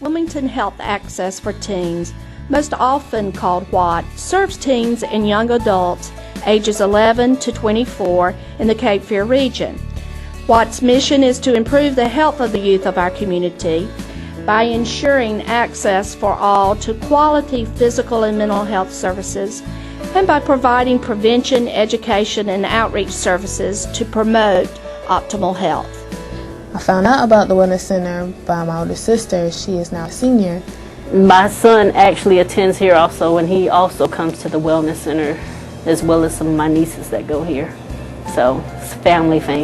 Wimington Health Access for Teens, most often called WAT, serves teens and young adults ages 11 to 24 in the Cape Fear region. WAT's mission is to improve the health of the youth of our community by ensuring access for all to quality physical and mental health services, and by providing prevention, education, and outreach services to promote optimal health. I found out about the Wellness Center by my older sister. She is now a senior. My son actually attends here also, and he also comes to the Wellness Center, as well as some of my nieces that go here. So it's a family thing.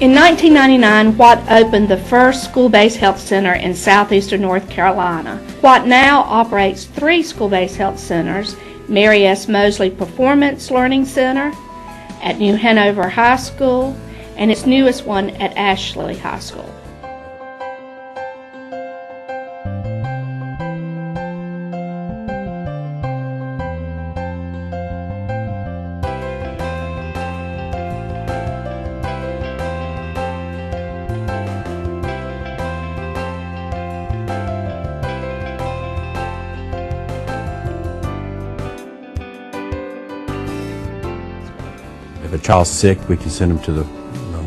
In 1999, Watt opened the first school-based health center in southeastern North Carolina. Watt now operates 3 school-based health centers: Mary S. Mosley Performance Learning Center at New Hanover High School, and its newest one at Ashley High School. If a child's sick, we can send them to the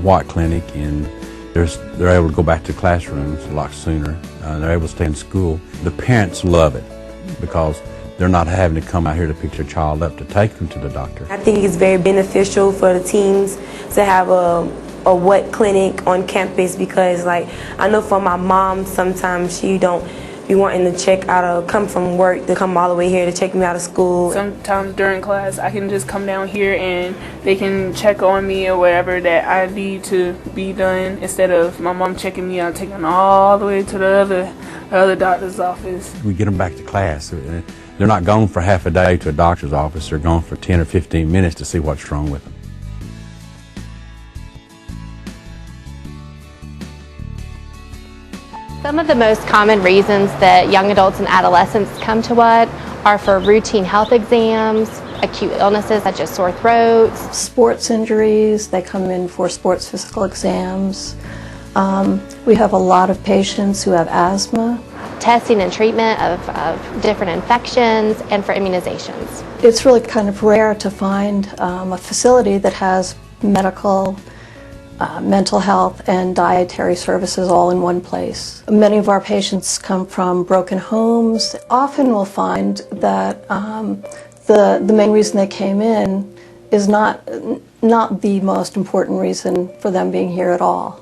Watt Clinic, and they're able to go back to classrooms a lot sooner. They're able to stay in school. The parents love it because they're not having to come out here to pick their child up to take them to the doctor. I think it's very beneficial for the teens to have a Watt clinic on campus, because like I know for my mom, sometimes she don't be wanting to check out come from work to come all the way here to check me out of school. Sometimes during class I can just come down here and they can check on me or whatever that I need to be done, instead of my mom checking me out, taking all the way to the other doctor's office. We get them back to class. They're not gone for half a day to a doctor's office. They're gone for 10 or 15 minutes to see what's wrong with them. Some of the most common reasons that young adults and adolescents come to WAT are for routine health exams, acute illnesses such as sore throats, sports injuries. They come in for sports physical exams. We have a lot of patients who have asthma. testing and treatment of different infections, and for immunizations. It's really kind of rare to find a facility that has medical, mental health and dietary services all in one place. Many of our patients come from broken homes. Often we'll find that the main reason they came in is not the most important reason for them being here at all.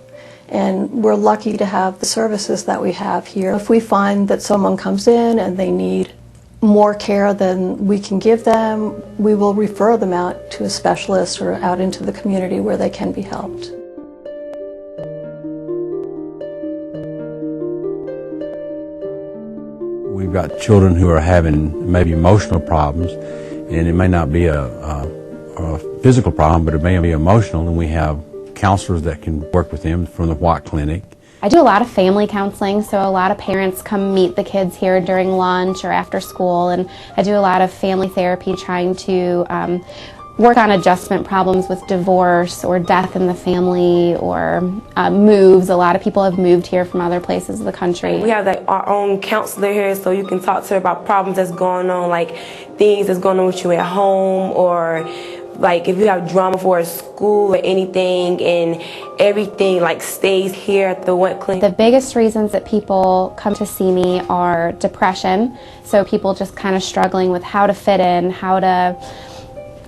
And we're lucky to have the services that we have here. If we find that someone comes in and they need more care than we can give them, we will refer them out to a specialist or out into the community where they can be helped. We've got children who are having maybe emotional problems, and it may not be a physical problem, but it may be emotional, and we have counselors that can work with them from the Watt Clinic. I do a lot of family counseling, so a lot of parents come meet the kids here during lunch or after school, and I do a lot of family therapy trying to work on adjustment problems with divorce or death in the family or moves. A lot of people have moved here from other places of the country. We have like our own counselor here, so you can talk to her about problems that's going on, like things that's going on with you at home, or like if you have drama for a school or anything, and everything like stays here at the Watt Clinic. The biggest reasons that people come to see me are depression, so people just kind of struggling with how to fit in, how to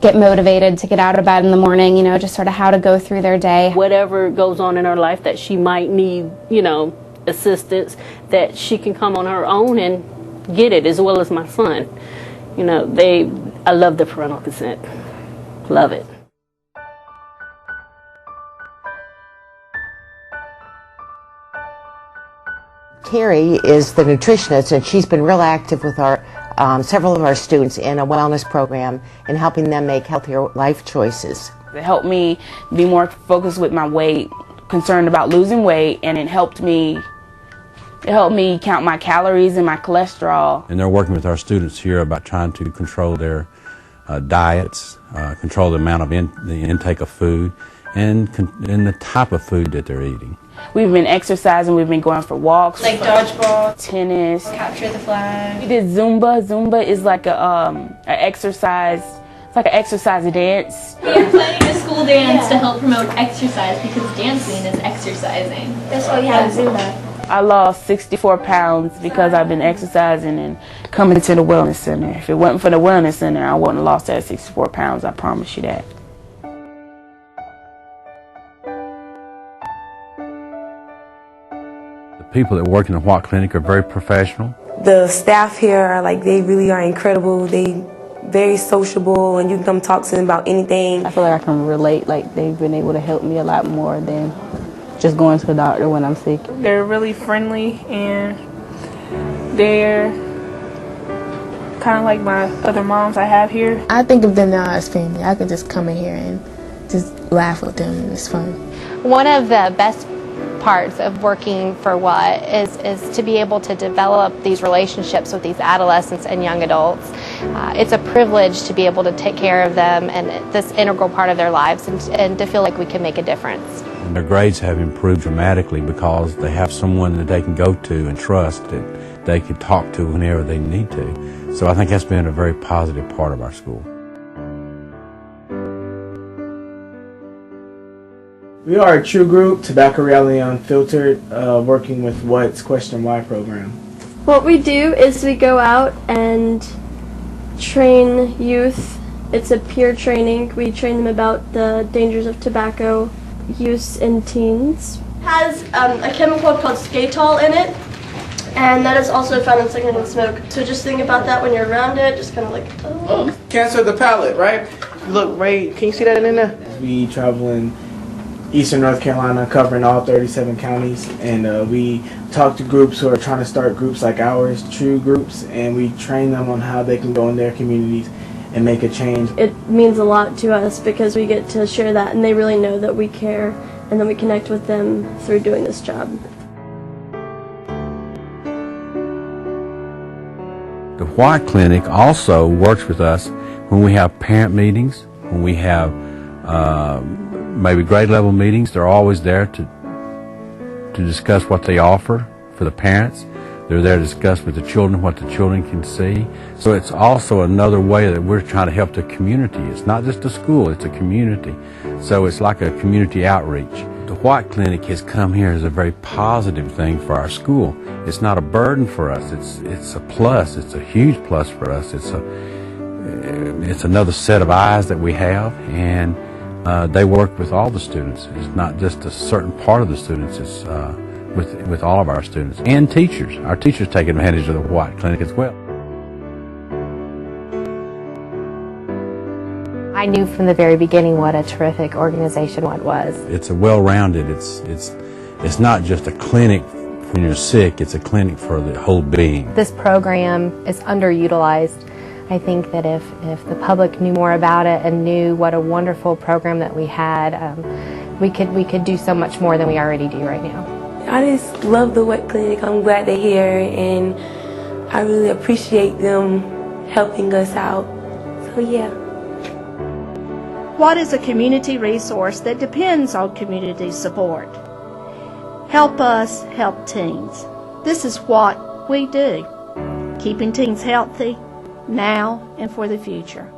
get motivated to get out of bed in the morning, you know, just sort of how to go through their day. Whatever goes on in her life that she might need, you know, assistance, that she can come on her own and get it, as well as my son. You know, I love the parental consent. Love it. Carrie is the nutritionist, and she's been real active with our several of our students in a wellness program and helping them make healthier life choices. It helped me be more focused with my weight, concerned about losing weight, and it helped me count my calories and my cholesterol. And they're working with our students here about trying to control their diets, control the amount of the intake of food, and the type of food that they're eating. We've been exercising, we've been going for walks. Like dodgeball, tennis. capture the flag. We did Zumba. Zumba is like an exercise, it's like an exercise dance. We are planning a school dance to help promote exercise because dancing is exercising. That's why we have Zumba. I lost 64 pounds because I've been exercising and coming to the wellness center. If it wasn't for the wellness center, I wouldn't have lost that 64 pounds, I promise you that. The people that work in the Watt Clinic are very professional. The staff here are they really are incredible. They very sociable, and you can come talk to them about anything. I feel like I can relate, like they've been able to help me a lot more than just going to the doctor when I'm sick. They're really friendly, and they're kind of like my other moms I have here. I think of them now as family. I can just come in here and just laugh with them, and it's fun. One of the best parts of working for Watt is to be able to develop these relationships with these adolescents and young adults. It's a privilege to be able to take care of them and this integral part of their lives, and to feel like we can make a difference. And their grades have improved dramatically because they have someone that they can go to and trust, that they can talk to whenever they need to. So I think that's been a very positive part of our school. We are a true group, Tobacco Reality Unfiltered, working with Watt's Question Why program. What we do is we go out and train youth. It's a peer training. We train them about the dangers of tobacco use in teens. It has a chemical called skatol in it, and that is also found in secondhand smoke. So just think about that when you're around it, just kind of like, oh. Cancer of the palate, right? Look, right, can you see that in there? We travel in Eastern North Carolina, covering all 37 counties, and we talk to groups who are trying to start groups like ours, true groups, and we train them on how they can go in their communities and make a change. It means a lot to us because we get to share that, and they really know that we care, and then we connect with them through doing this job. The Watt Clinic also works with us when we have parent meetings, when we have maybe grade level meetings. They're always there to discuss what they offer for the parents. They're there to discuss with the children what the children can see. So it's also another way that we're trying to help the community. It's not just a school, it's a community. So it's like a community outreach. The Watt Clinic has come here as a very positive thing for our school. It's not a burden for us. It's a plus. It's a huge plus for us. It's another set of eyes that we have, and they work with all the students. It's not just a certain part of the students. It's with all of our students and teachers. Our teachers take advantage of the Watt Clinic as well. I knew from the very beginning what a terrific organization Watt was. It's a well-rounded. It's not just a clinic when you're sick. It's a clinic for the whole being. This program is underutilized. I think that if the public knew more about it and knew what a wonderful program that we had, we could do so much more than we already do right now. I just love the Watt Clinic. I'm glad they're here, and I really appreciate them helping us out. So yeah. Watt is a community resource that depends on community support. Help us help teens. This is what we do, keeping teens healthy now and for the future.